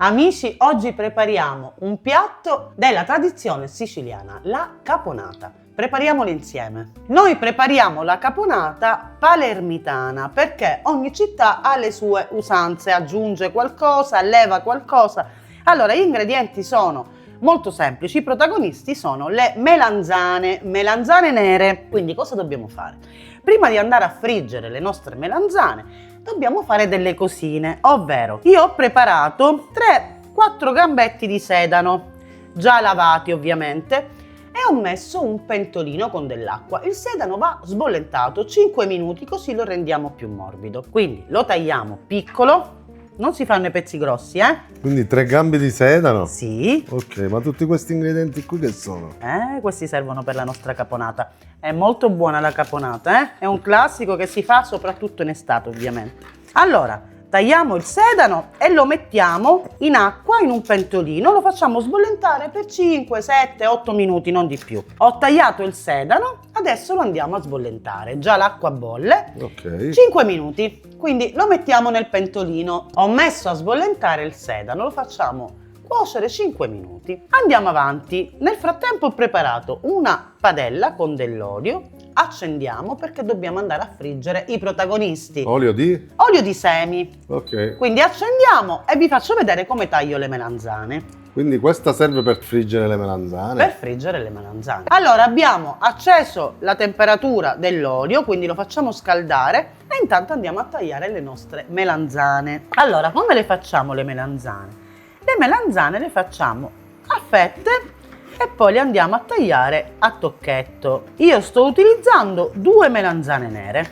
Amici, oggi prepariamo un piatto della tradizione siciliana, la caponata. Prepariamolo insieme. Noi prepariamo la caponata palermitana perché ogni città ha le sue usanze, aggiunge qualcosa, leva qualcosa. Allora, gli ingredienti sono molto semplici, i protagonisti sono le melanzane nere. Quindi cosa dobbiamo fare? Prima di andare a friggere le nostre melanzane, dobbiamo fare delle cosine, ovvero io ho preparato 3-4 gambetti di sedano, già lavati ovviamente, e ho messo un pentolino con dell'acqua. Il sedano va sbollentato 5 minuti, così lo rendiamo più morbido. Quindi lo tagliamo piccolo, non si fanno i pezzi grossi, Quindi 3 gambe di sedano? Sì. Ok, ma tutti questi ingredienti qui che sono? Questi servono per la nostra caponata. È molto buona la caponata, È un classico che si fa soprattutto in estate, ovviamente. Allora, tagliamo il sedano e lo mettiamo in acqua in un pentolino, lo facciamo sbollentare per 5, 7, 8 minuti, non di più. Ho tagliato il sedano, adesso lo andiamo a sbollentare. Già l'acqua bolle. Ok. 5 minuti, quindi lo mettiamo nel pentolino. Ho messo a sbollentare il sedano, lo facciamo cuocere 5 minuti. Andiamo avanti. Nel frattempo ho preparato una padella con dell'olio. Accendiamo perché dobbiamo andare a friggere i protagonisti. Olio di? Olio di semi. Ok. Quindi accendiamo e vi faccio vedere come taglio le melanzane. Quindi questa serve per friggere le melanzane? Per friggere le melanzane. Allora abbiamo acceso la temperatura dell'olio, quindi lo facciamo scaldare e intanto andiamo a tagliare le nostre melanzane. Allora, come le facciamo le melanzane? Le melanzane le facciamo a fette e poi le andiamo a tagliare a tocchetto. Io sto utilizzando 2 melanzane nere.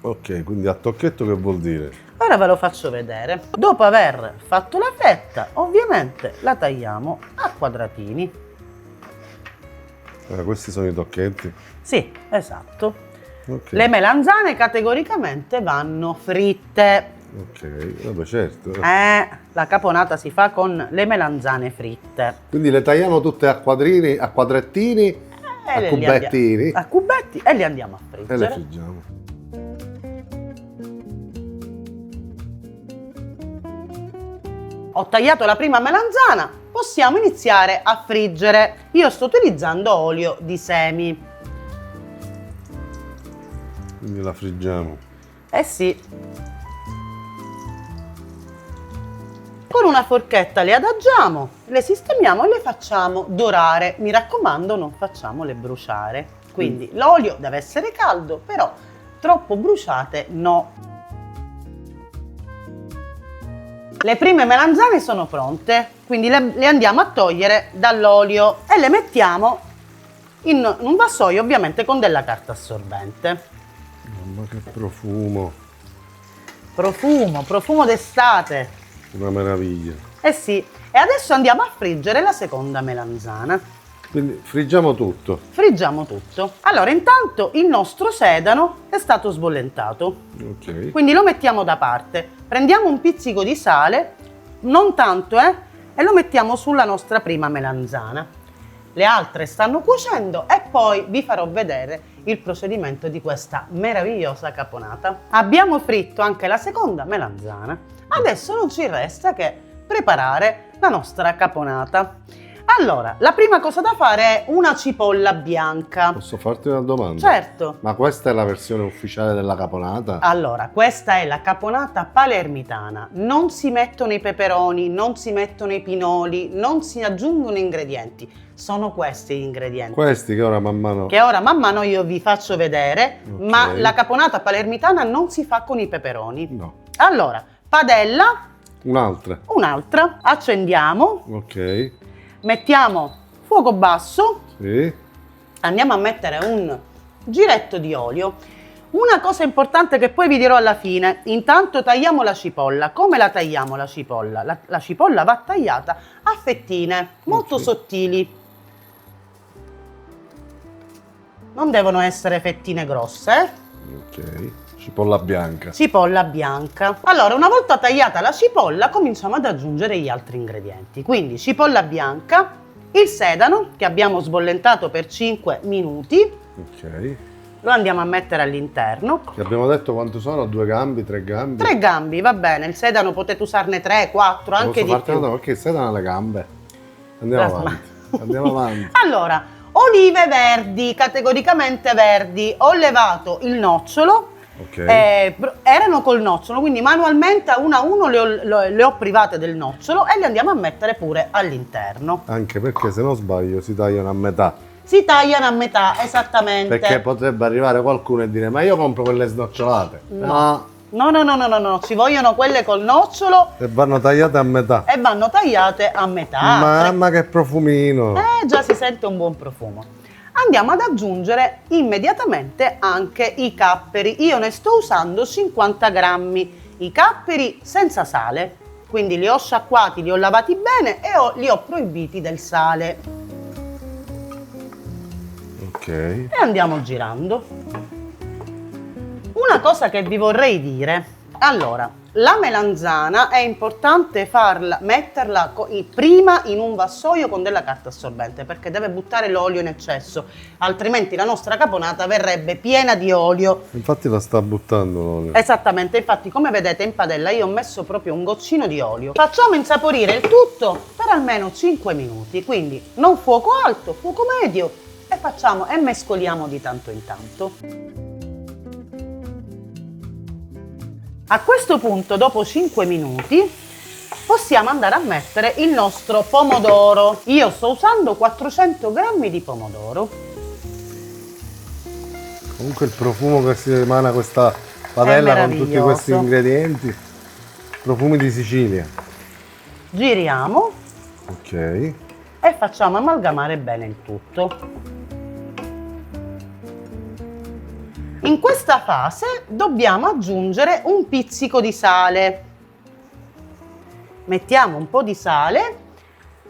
Ok, quindi a tocchetto che vuol dire? Ora ve lo faccio vedere. Dopo aver fatto la fetta, ovviamente la tagliamo a quadratini. Questi sono i tocchetti? Sì, esatto. Ok. Le melanzane categoricamente vanno fritte. Ok, vabbè certo. La caponata si fa con le melanzane fritte. Quindi le tagliamo tutte a quadrini, a quadrettini, a cubettini. A cubetti e le andiamo a E friggere. le friggiamo. Ho tagliato la prima melanzana, possiamo iniziare a friggere. Io sto utilizzando olio di semi. Quindi la friggiamo. Eh sì. Con una forchetta le adagiamo, le sistemiamo e le facciamo dorare. Mi raccomando, non facciamole bruciare. Quindi l'olio deve essere caldo, però troppo bruciate no. Le prime melanzane sono pronte, quindi le andiamo a togliere dall'olio e le mettiamo in un vassoio, ovviamente con della carta assorbente. Mamma che profumo. Profumo d'estate. Una meraviglia. Eh sì, e adesso andiamo a friggere la seconda melanzana. Quindi friggiamo tutto. Friggiamo tutto. Allora, intanto il nostro sedano è stato sbollentato. Ok. Quindi lo mettiamo da parte. Prendiamo un pizzico di sale, non tanto, e lo mettiamo sulla nostra prima melanzana. Le altre stanno cuocendo e poi vi farò vedere il procedimento di questa meravigliosa caponata. Abbiamo fritto anche la seconda melanzana. Adesso non ci resta che preparare la nostra caponata. Allora, la prima cosa da fare è una cipolla bianca. Posso farti una domanda? Certo. Ma questa è la versione ufficiale della caponata? Allora, questa è la caponata palermitana. Non si mettono i peperoni, non si mettono i pinoli, non si aggiungono ingredienti. Sono questi gli ingredienti. Questi che ora man mano... Che ora man mano io vi faccio vedere, Ok. ma la caponata palermitana non si fa con i peperoni. No. Allora, padella, Un'altra. un'altra, accendiamo, Ok. mettiamo fuoco basso, Sì. andiamo a mettere un giretto di olio. Una cosa importante che poi vi dirò alla fine, intanto tagliamo la cipolla. Come la tagliamo la cipolla? La cipolla va tagliata a fettine molto Ok. sottili. Non devono essere fettine grosse, Ok. Cipolla bianca. Cipolla bianca. Allora, una volta tagliata la cipolla, cominciamo ad aggiungere gli altri ingredienti. Quindi cipolla bianca, il sedano che abbiamo sbollentato per 5 minuti, Ok. lo andiamo a mettere all'interno. Che abbiamo detto quanto sono? 2 gambi, 3 gambi? 3 gambi, va bene, il sedano potete usarne 3, 4, anche di più. Perché il sedano ha le gambe. Andiamo avanti. Andiamo avanti. Allora, olive verdi, categoricamente verdi. Ho levato il nocciolo. Ok. Erano col nocciolo, quindi manualmente a uno le ho private del nocciolo e le andiamo a mettere pure all'interno. Anche perché se non sbaglio si tagliano a metà. Si tagliano a metà, esattamente. Perché potrebbe arrivare qualcuno e dire ma io compro quelle snocciolate. No. No, ci vogliono quelle col nocciolo E vanno tagliate a metà. e vanno tagliate a metà. Mamma che profumino! Già si sente un buon profumo. Andiamo ad aggiungere immediatamente anche i capperi. Io ne sto usando 50 grammi. I capperi senza sale, quindi li ho sciacquati, li ho lavati bene e li ho proibiti del sale. Ok. E andiamo girando. Una cosa che vi vorrei dire, allora, la melanzana è importante metterla prima in un vassoio con della carta assorbente perché deve buttare l'olio in eccesso, altrimenti la nostra caponata verrebbe piena di olio. Infatti la sta buttando l'olio. Esattamente, infatti come vedete in padella io ho messo proprio un goccino di olio. Facciamo insaporire il tutto per almeno 5 minuti, quindi non fuoco alto, fuoco medio e mescoliamo di tanto in tanto. A questo punto, dopo 5 minuti, possiamo andare a mettere il nostro pomodoro. Io sto usando 400 grammi di pomodoro. Comunque il profumo che si emana questa padella con tutti questi ingredienti, profumi di Sicilia. Giriamo. Ok. E facciamo amalgamare bene il tutto. In questa fase dobbiamo aggiungere un pizzico di sale. Mettiamo un po' di sale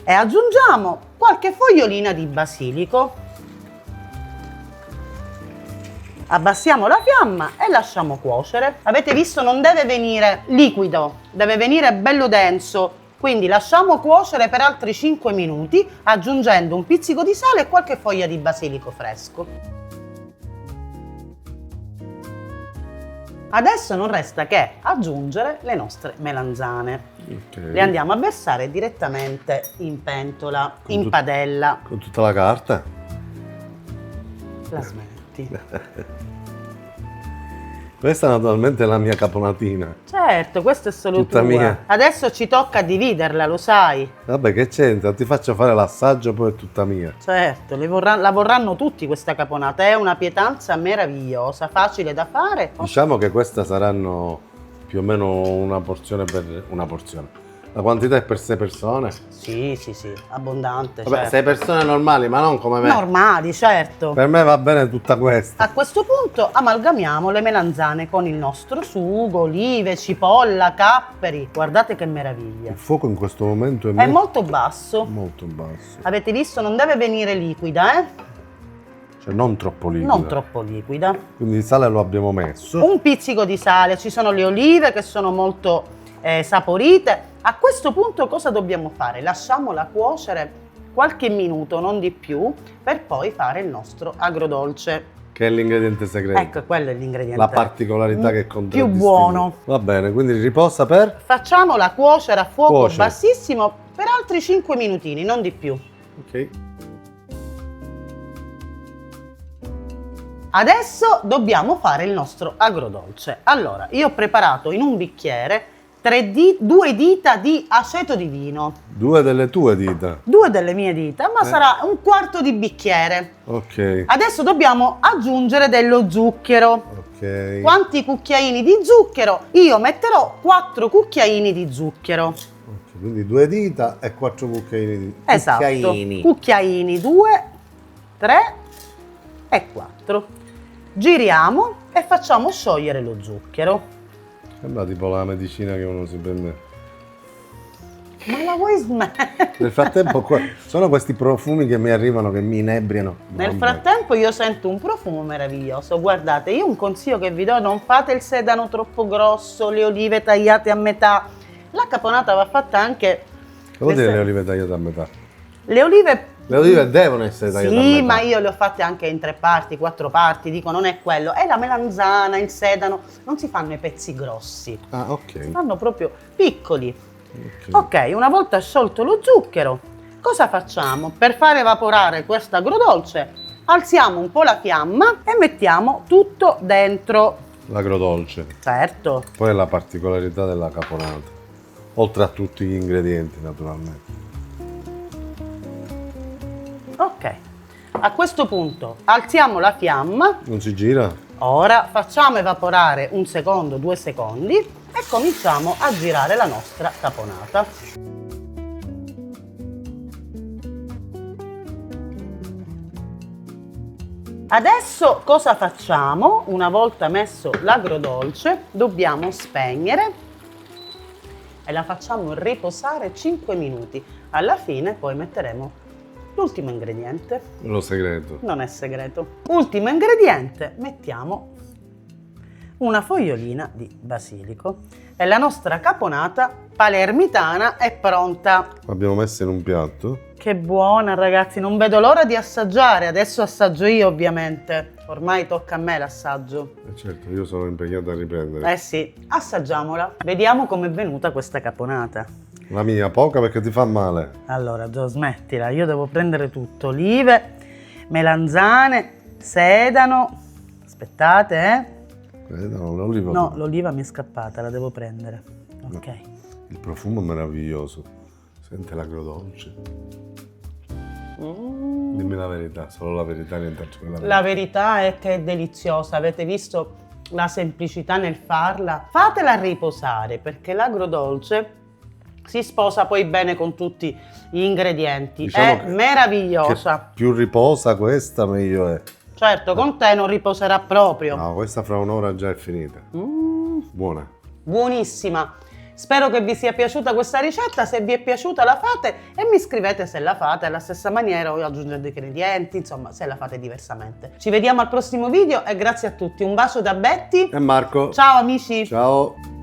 e aggiungiamo qualche fogliolina di basilico. Abbassiamo la fiamma e lasciamo cuocere. Avete visto, non deve venire liquido, deve venire bello denso. Quindi lasciamo cuocere per altri 5 minuti aggiungendo un pizzico di sale e qualche foglia di basilico fresco. Adesso non resta che aggiungere le nostre melanzane. Okay. Le andiamo a versare direttamente in pentola, in padella. Con tutta la carta? La smetti. Questa naturalmente è la mia caponatina. Certo, questo è solo tutta tua. Mia. Adesso ci tocca dividerla, lo sai. Vabbè, che c'entra? Ti faccio fare l'assaggio, poi è tutta mia. Certo, la vorranno tutti questa caponata. È una pietanza meravigliosa, facile da fare. Diciamo che questa saranno più o meno una porzione per una porzione. La quantità è per 6 persone? Sì, abbondante. Vabbè, certo. 6 persone normali, ma non come me. Normali, certo. Per me va bene tutta questa. A questo punto amalgamiamo le melanzane con il nostro sugo, olive, cipolla, capperi. Guardate che meraviglia. Il fuoco in questo momento è molto basso. Molto basso. Avete visto? Non deve venire liquida, Cioè non troppo liquida. Non troppo liquida. Quindi il sale lo abbiamo messo. Un pizzico di sale, ci sono le olive che sono molto saporite. A questo punto cosa dobbiamo fare? Lasciamola cuocere qualche minuto, non di più, per poi fare il nostro agrodolce. Che è l'ingrediente segreto. Ecco, quello è l'ingrediente. La particolarità che più buono. Va bene, quindi riposa per? Facciamola cuocere a fuoco bassissimo per altri 5 minutini, non di più. Ok. Adesso dobbiamo fare il nostro agrodolce. Allora, io ho preparato in un bicchiere 2 dita di aceto di vino. 2 delle tue dita? 2 delle mie dita, ma sarà un quarto di bicchiere. Ok. Adesso dobbiamo aggiungere dello zucchero. Ok. Quanti cucchiaini di zucchero? Io metterò 4 cucchiaini di zucchero. Okay, quindi 2 dita e 4 cucchiaini di Esatto. Cucchiaini 2, 3 e 4. Giriamo e facciamo sciogliere lo zucchero. Sembra tipo la medicina che uno si prende. Ma la vuoi smettere? Nel frattempo sono questi profumi che mi arrivano, che mi inebriano. Nel frattempo io sento un profumo meraviglioso. Guardate, io un consiglio che vi do: non fate il sedano troppo grosso, le olive tagliate a metà. La caponata va fatta anche... Che vuol dire le olive tagliate a metà? Le olive Le olive devono essere tagliate a Sì, metà. ma io le ho fatte anche in 3 parti, 4 parti, dico non è quello. È la melanzana, il sedano, non si fanno i pezzi grossi, Ah, si ok. fanno proprio piccoli. Ok. Ok, una volta sciolto lo zucchero, cosa facciamo? Per far evaporare questo agrodolce, alziamo un po' la fiamma e mettiamo tutto dentro. L'agrodolce. Certo. Poi è la particolarità della caponata. Oltre a tutti gli ingredienti, naturalmente. Ok, a questo punto alziamo la fiamma, Non si gira? ora facciamo evaporare 1 secondo, 2 secondi e cominciamo a girare la nostra caponata. Adesso cosa facciamo? Una volta messo l'agrodolce, dobbiamo spegnere e la facciamo riposare 5 minuti. Alla fine poi metteremo l'ultimo ingrediente. Lo segreto. Non è segreto. Ultimo ingrediente, mettiamo una fogliolina di basilico e la nostra caponata palermitana è pronta. L'abbiamo messa in un piatto. Che buona ragazzi, non vedo l'ora di assaggiare. Adesso assaggio io ovviamente. Ormai tocca a me l'assaggio. Certo, io sono impegnato a riprendere. Eh sì, assaggiamola. Vediamo com'è venuta questa caponata. La mia, poca perché ti fa male. Allora, Gio, smettila, io devo prendere tutto. Olive, melanzane, sedano. Aspettate, No, l'oliva. No, l'oliva mi è scappata, la devo prendere. Ok. Il profumo è meraviglioso. Sente l'agrodolce. Dimmi la verità, solo la verità, nient'altro che la verità. La verità è che è deliziosa, avete visto la semplicità nel farla? Fatela riposare perché l'agrodolce si sposa poi bene con tutti gli ingredienti. Diciamo È meravigliosa. Che più riposa questa, meglio è. Certo, con te non riposerà proprio. No, questa fra un'ora già è finita. Buona. Buonissima. Spero che vi sia piaciuta questa ricetta, se vi è piaciuta la fate e mi scrivete se la fate alla stessa maniera o aggiungete ingredienti, insomma se la fate diversamente. Ci vediamo al prossimo video e grazie a tutti, un bacio da Betty. E Marco. Ciao amici. Ciao.